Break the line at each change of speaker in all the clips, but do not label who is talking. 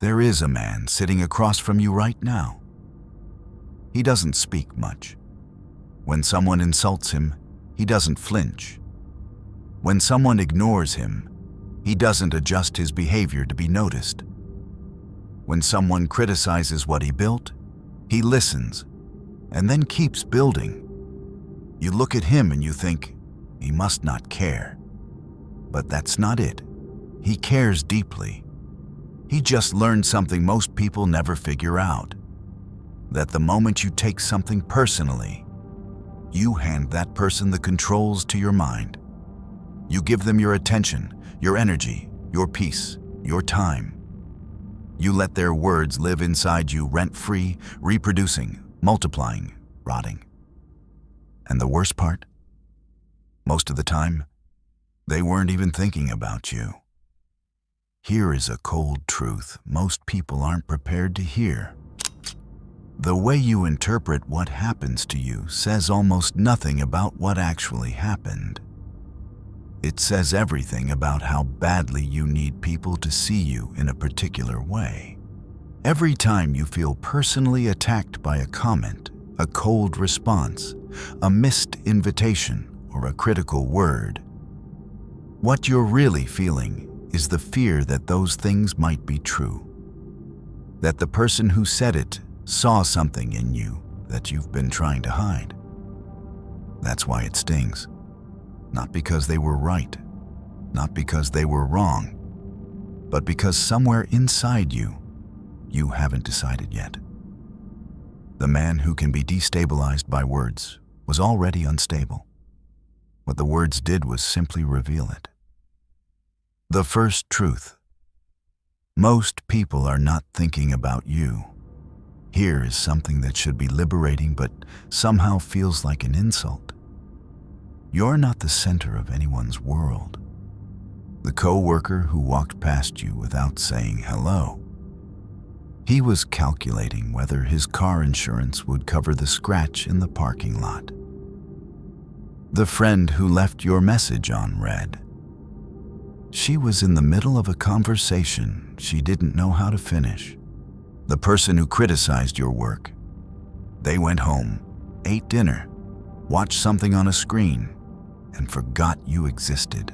There is a man sitting across from you right now. He doesn't speak much. When someone insults him, he doesn't flinch. When someone ignores him, he doesn't adjust his behavior to be noticed. When someone criticizes what he built, he listens and then keeps building. You look at him and you think, he must not care. But that's not it. He cares deeply. He just learned something most people never figure out. That the moment you take something personally, you hand that person the controls to your mind. You give them your attention, your energy, your peace, your time. You let their words live inside you rent-free, reproducing, multiplying, rotting. And the worst part? Most of the time, they weren't even thinking about you. Here is a cold truth most people aren't prepared to hear. The way you interpret what happens to you says almost nothing about what actually happened. It says everything about how badly you need people to see you in a particular way. Every time you feel personally attacked by a comment, a cold response, a missed invitation, or a critical word, what you're really feeling is the fear that those things might be true. That the person who said it saw something in you that you've been trying to hide. That's why it stings. Not because they were right, not because they were wrong, but because somewhere inside you, you haven't decided yet. The man who can be destabilized by words was already unstable. What the words did was simply reveal it. The first truth. Most people are not thinking about you. Here is something that should be liberating but somehow feels like an insult. You're not the center of anyone's world. The coworker who walked past you without saying hello. He was calculating whether his car insurance would cover the scratch in the parking lot. The friend who left your message unread. She was in the middle of a conversation she didn't know how to finish. The person who criticized your work. They went home, ate dinner, watched something on a screen, and forgot you existed.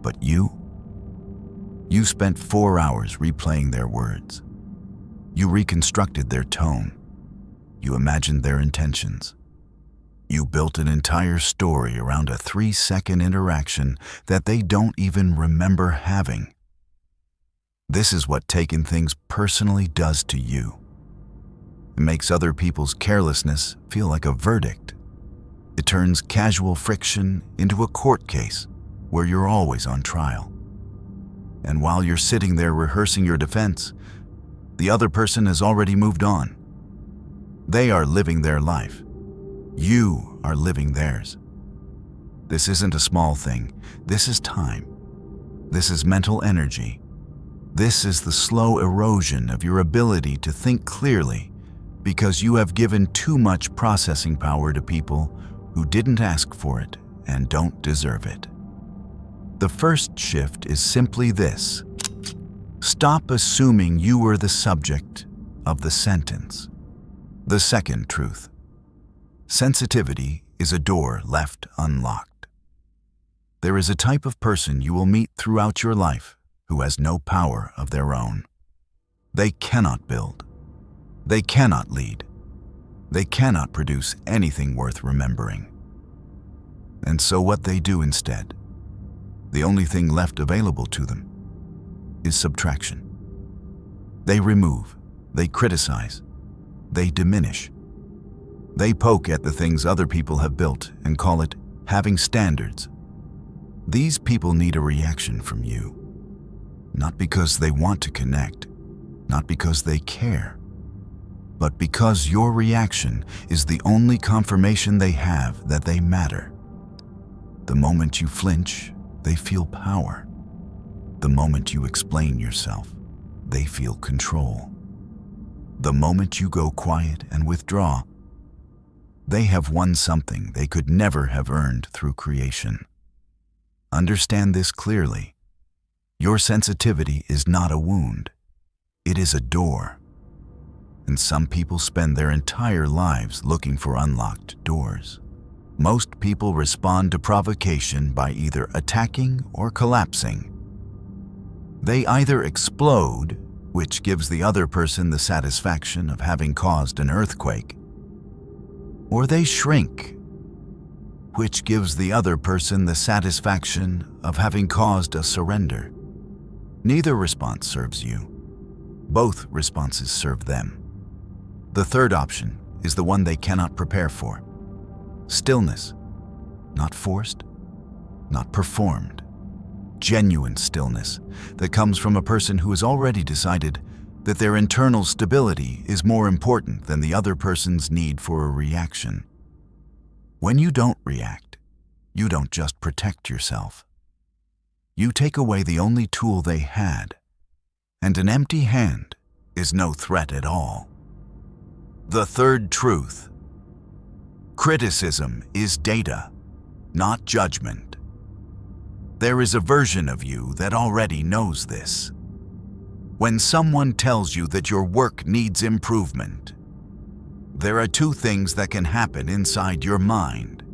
But you spent 4 hours replaying their words. You reconstructed their tone. You imagined their intentions. You built an entire story around a 3-second interaction that they don't even remember having. This is what taking things personally does to you. It makes other people's carelessness feel like a verdict. It turns casual friction into a court case where you're always on trial. And while you're sitting there rehearsing your defense, the other person has already moved on. They are living their life. You are living theirs. This isn't a small thing. This is time. This is mental energy. This is the slow erosion of your ability to think clearly because you have given too much processing power to people who didn't ask for it and don't deserve it. The first shift is simply this. Stop assuming you were the subject of the sentence. The second truth. Sensitivity is a door left unlocked. There is a type of person you will meet throughout your life who has no power of their own. They cannot build. They cannot lead. They cannot produce anything worth remembering. And so what they do instead, the only thing left available to them, is subtraction. They remove, they criticize, they diminish. They poke at the things other people have built and call it having standards. These people need a reaction from you. Not because they want to connect, not because they care, but because your reaction is the only confirmation they have that they matter. The moment you flinch, they feel power. The moment you explain yourself, they feel control. The moment you go quiet and withdraw, they have won something they could never have earned through creation. Understand this clearly. Your sensitivity is not a wound. It is a door, and some people spend their entire lives looking for unlocked doors. Most people respond to provocation by either attacking or collapsing. They either explode, which gives the other person the satisfaction of having caused an earthquake, or they shrink, which gives the other person the satisfaction of having caused a surrender. Neither response serves you. Both responses serve them. The third option is the one they cannot prepare for. Stillness, not forced, not performed. Genuine stillness that comes from a person who has already decided that their internal stability is more important than the other person's need for a reaction. When you don't react, you don't just protect yourself. You take away the only tool they had, and an empty hand is no threat at all. The third truth: criticism is data, not judgment. There is a version of you that already knows this. When someone tells you that your work needs improvement, there are two things that can happen inside your mind.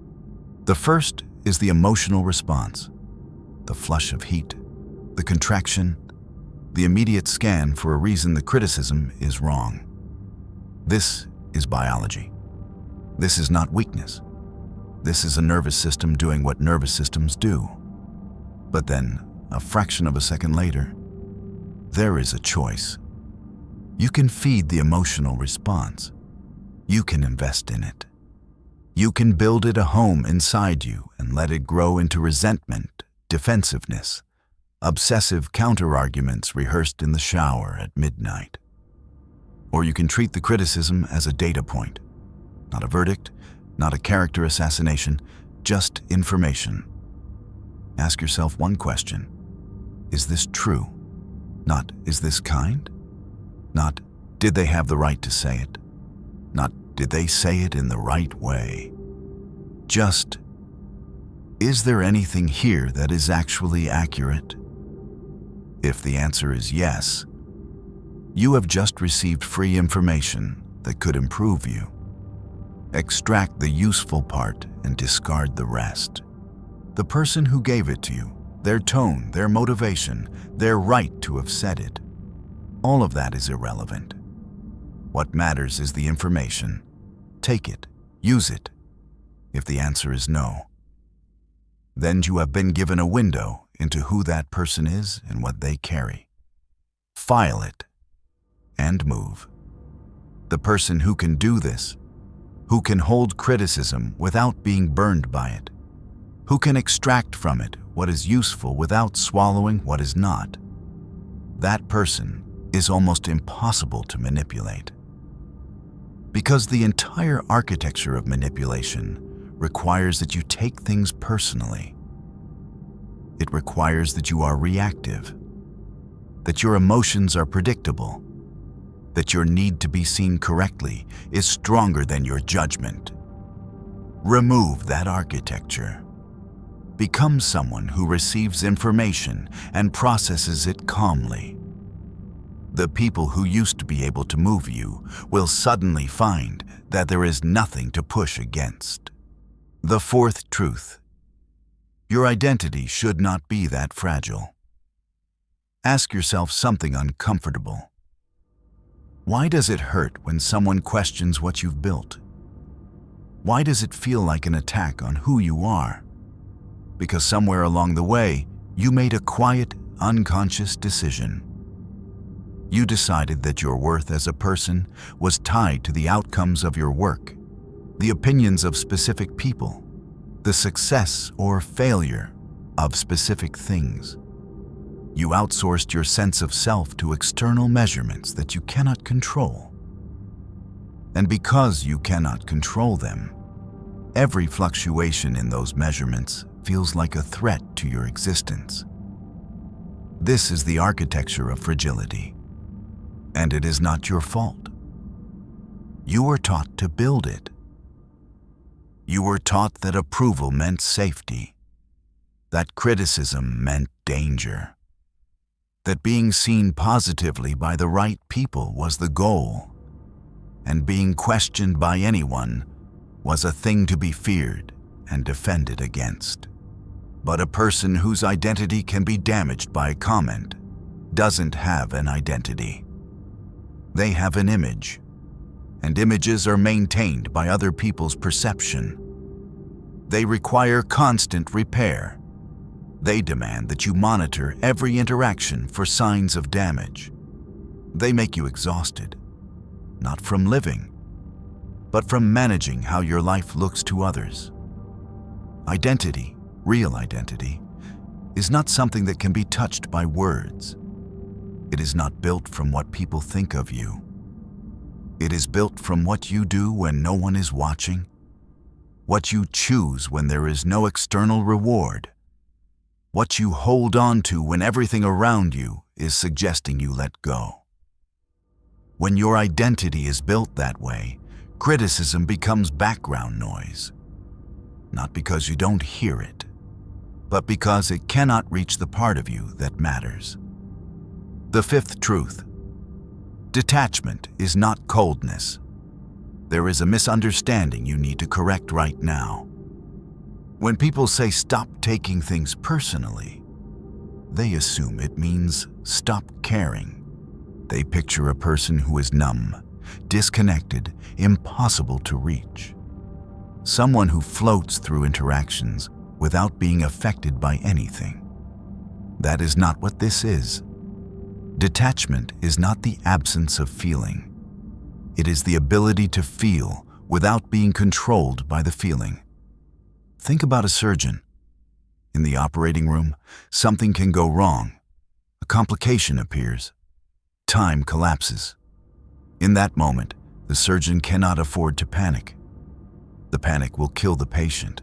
The first is the emotional response, the flush of heat, the contraction, the immediate scan for a reason the criticism is wrong. This is biology. This is not weakness. This is a nervous system doing what nervous systems do. But then, a fraction of a second later, there is a choice. You can feed the emotional response. You can invest in it. You can build it a home inside you and let it grow into resentment, defensiveness, obsessive counter-arguments rehearsed in the shower at midnight. Or you can treat the criticism as a data point, not a verdict, not a character assassination, just information. Ask yourself one question: is this true? Not, is this kind? Not, did they have the right to say it? Not, did they say it in the right way? Just, is there anything here that is actually accurate? If the answer is yes, you have just received free information that could improve you. Extract the useful part and discard the rest. The person who gave it to you, their tone, their motivation, their right to have said it, all of that is irrelevant. What matters is the information. Take it, use it. If the answer is no, then you have been given a window into who that person is and what they carry. File it and move. The person who can do this, who can hold criticism without being burned by it, who can extract from it what is useful without swallowing what is not, that person is almost impossible to manipulate. Because the entire architecture of manipulation requires that you take things personally. It requires that you are reactive, that your emotions are predictable, that your need to be seen correctly is stronger than your judgment. Remove that architecture. Become someone who receives information and processes it calmly. The people who used to be able to move you will suddenly find that there is nothing to push against. The fourth truth: your identity should not be that fragile. Ask yourself something uncomfortable. Why does it hurt when someone questions what you've built? Why does it feel like an attack on who you are? Because somewhere along the way, you made a quiet, unconscious decision. You decided that your worth as a person was tied to the outcomes of your work, the opinions of specific people, the success or failure of specific things. You outsourced your sense of self to external measurements that you cannot control. And because you cannot control them, every fluctuation in those measurements feels like a threat to your existence. This is the architecture of fragility, and it is not your fault. You were taught to build it. You were taught that approval meant safety, that criticism meant danger, that being seen positively by the right people was the goal, and being questioned by anyone was a thing to be feared and defended against. But a person whose identity can be damaged by a comment doesn't have an identity. They have an image, and images are maintained by other people's perception. They require constant repair. They demand that you monitor every interaction for signs of damage. They make you exhausted, not from living, but from managing how your life looks to others. Identity, real identity, is not something that can be touched by words. It is not built from what people think of you. It is built from what you do when no one is watching, what you choose when there is no external reward, what you hold on to when everything around you is suggesting you let go. When your identity is built that way, criticism becomes background noise, not because you don't hear it, but because it cannot reach the part of you that matters. The fifth truth: detachment is not coldness. There is a misunderstanding you need to correct right now. When people say stop taking things personally, they assume it means stop caring. They picture a person who is numb, disconnected, impossible to reach. Someone who floats through interactions without being affected by anything. That is not what this is. Detachment is not the absence of feeling. It is the ability to feel without being controlled by the feeling. Think about a surgeon. In the operating room, something can go wrong. A complication appears. Time collapses. In that moment, the surgeon cannot afford to panic. The panic will kill the patient.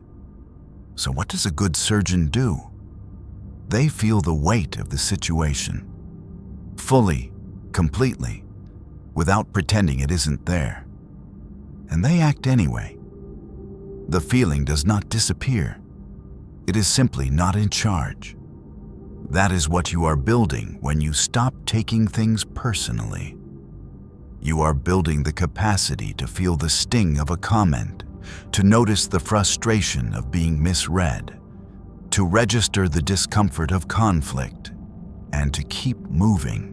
So what does a good surgeon do? They feel the weight of the situation, fully, completely, without pretending it isn't there. And they act anyway. The feeling does not disappear. It is simply not in charge. That is what you are building when you stop taking things personally. You are building the capacity to feel the sting of a comment, to notice the frustration of being misread, to register the discomfort of conflict, and to keep moving.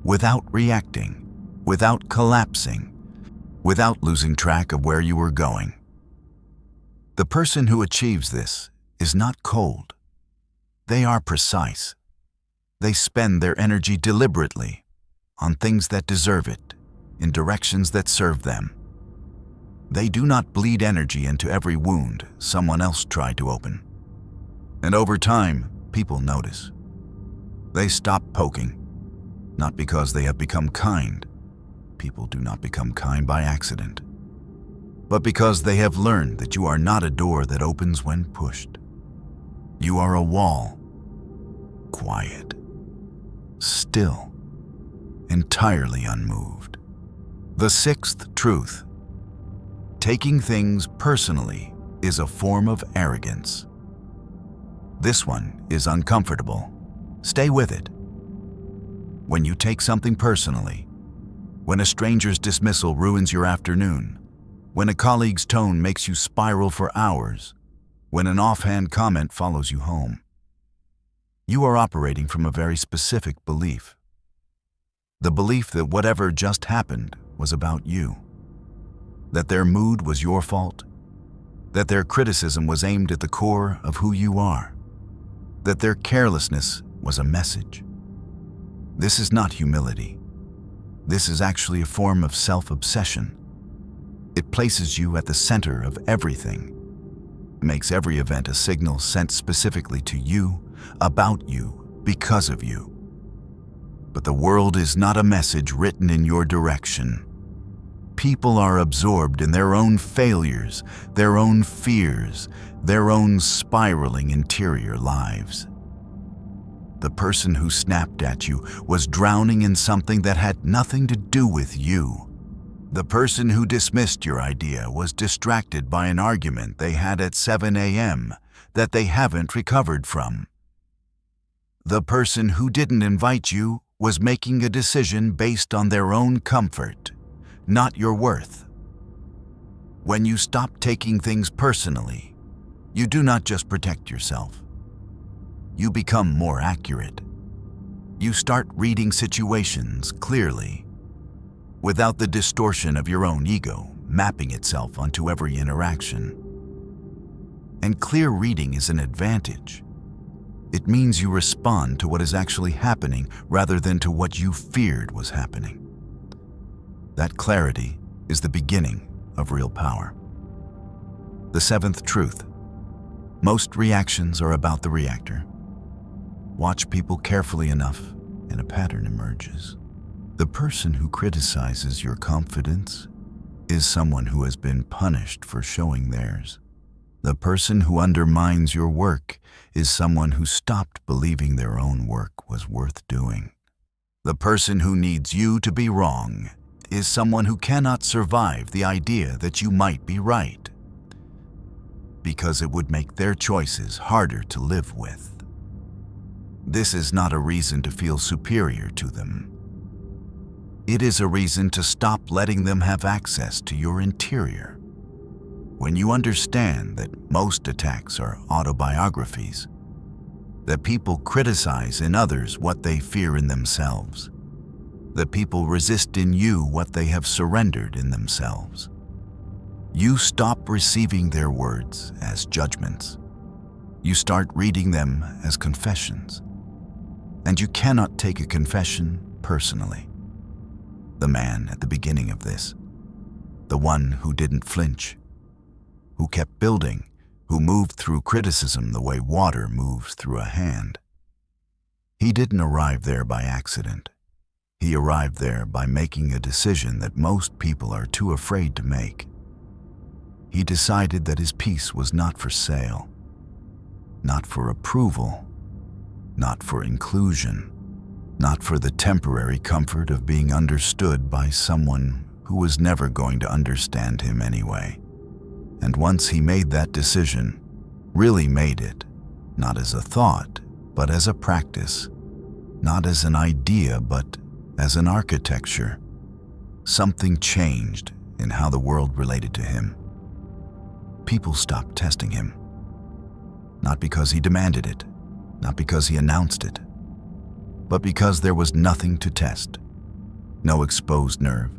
Without reacting, without collapsing, without losing track of where you are going. The person who achieves this is not cold. They are precise. They spend their energy deliberately on things that deserve it, in directions that serve them. They do not bleed energy into every wound someone else tried to open. And over time, people notice. They stop poking, not because they have become kind. People do not become kind by accident, but because they have learned that you are not a door that opens when pushed. You are a wall, quiet, still, entirely unmoved. The sixth truth: taking things personally is a form of arrogance. This one is uncomfortable. Stay with it. When you take something personally, when a stranger's dismissal ruins your afternoon, when a colleague's tone makes you spiral for hours, when an offhand comment follows you home, you are operating from a very specific belief. The belief that whatever just happened was about you, that their mood was your fault, that their criticism was aimed at the core of who you are, that their carelessness was a message. This is not humility. This is actually a form of self-obsession. It places you at the center of everything. It makes every event a signal sent specifically to you, about you, because of you. But the world is not a message written in your direction. People are absorbed in their own failures, their own fears, their own spiraling interior lives. The person who snapped at you was drowning in something that had nothing to do with you. The person who dismissed your idea was distracted by an argument they had at 7 a.m. that they haven't recovered from. The person who didn't invite you was making a decision based on their own comfort, not your worth. When you stop taking things personally, you do not just protect yourself. You become more accurate. You start reading situations clearly, without the distortion of your own ego mapping itself onto every interaction. And clear reading is an advantage. It means you respond to what is actually happening rather than to what you feared was happening. That clarity is the beginning of real power. The seventh truth: most reactions are about the reactor. Watch people carefully enough, and a pattern emerges. The person who criticizes your confidence is someone who has been punished for showing theirs. The person who undermines your work is someone who stopped believing their own work was worth doing. The person who needs you to be wrong is someone who cannot survive the idea that you might be right, because it would make their choices harder to live with. This is not a reason to feel superior to them. It is a reason to stop letting them have access to your interior. When you understand that most attacks are autobiographies, that people criticize in others what they fear in themselves, that people resist in you what they have surrendered in themselves, you stop receiving their words as judgments. You start reading them as confessions. And you cannot take a confession personally. The man at the beginning of this, the one who didn't flinch, who kept building, who moved through criticism the way water moves through a hand. He didn't arrive there by accident. He arrived there by making a decision that most people are too afraid to make. He decided that his peace was not for sale, not for approval, not for inclusion, not for the temporary comfort of being understood by someone who was never going to understand him anyway. And once he made that decision, really made it, not as a thought, but as a practice, not as an idea, but as an architecture, something changed in how the world related to him. People stopped testing him, not because he demanded it, not because he announced it, but because there was nothing to test. No exposed nerve,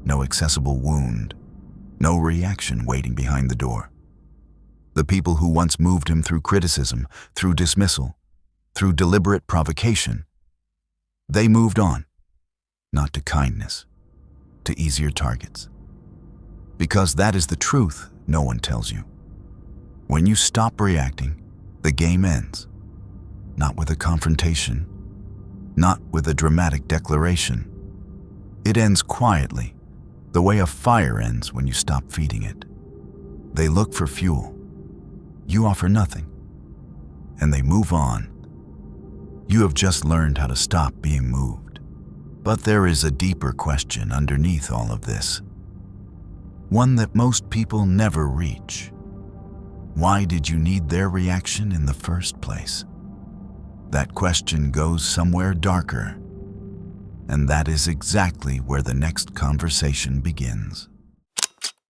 no accessible wound, no reaction waiting behind the door. The people who once moved him through criticism, through dismissal, through deliberate provocation, they moved on, not to kindness, to easier targets. Because that is the truth no one tells you. When you stop reacting, the game ends. Not with a confrontation, not with a dramatic declaration. It ends quietly, the way a fire ends when you stop feeding it. They look for fuel. You offer nothing, and they move on. You have just learned how to stop being moved. But there is a deeper question underneath all of this, one that most people never reach. Why did you need their reaction in the first place? That question goes somewhere darker, and that is exactly where the next conversation begins.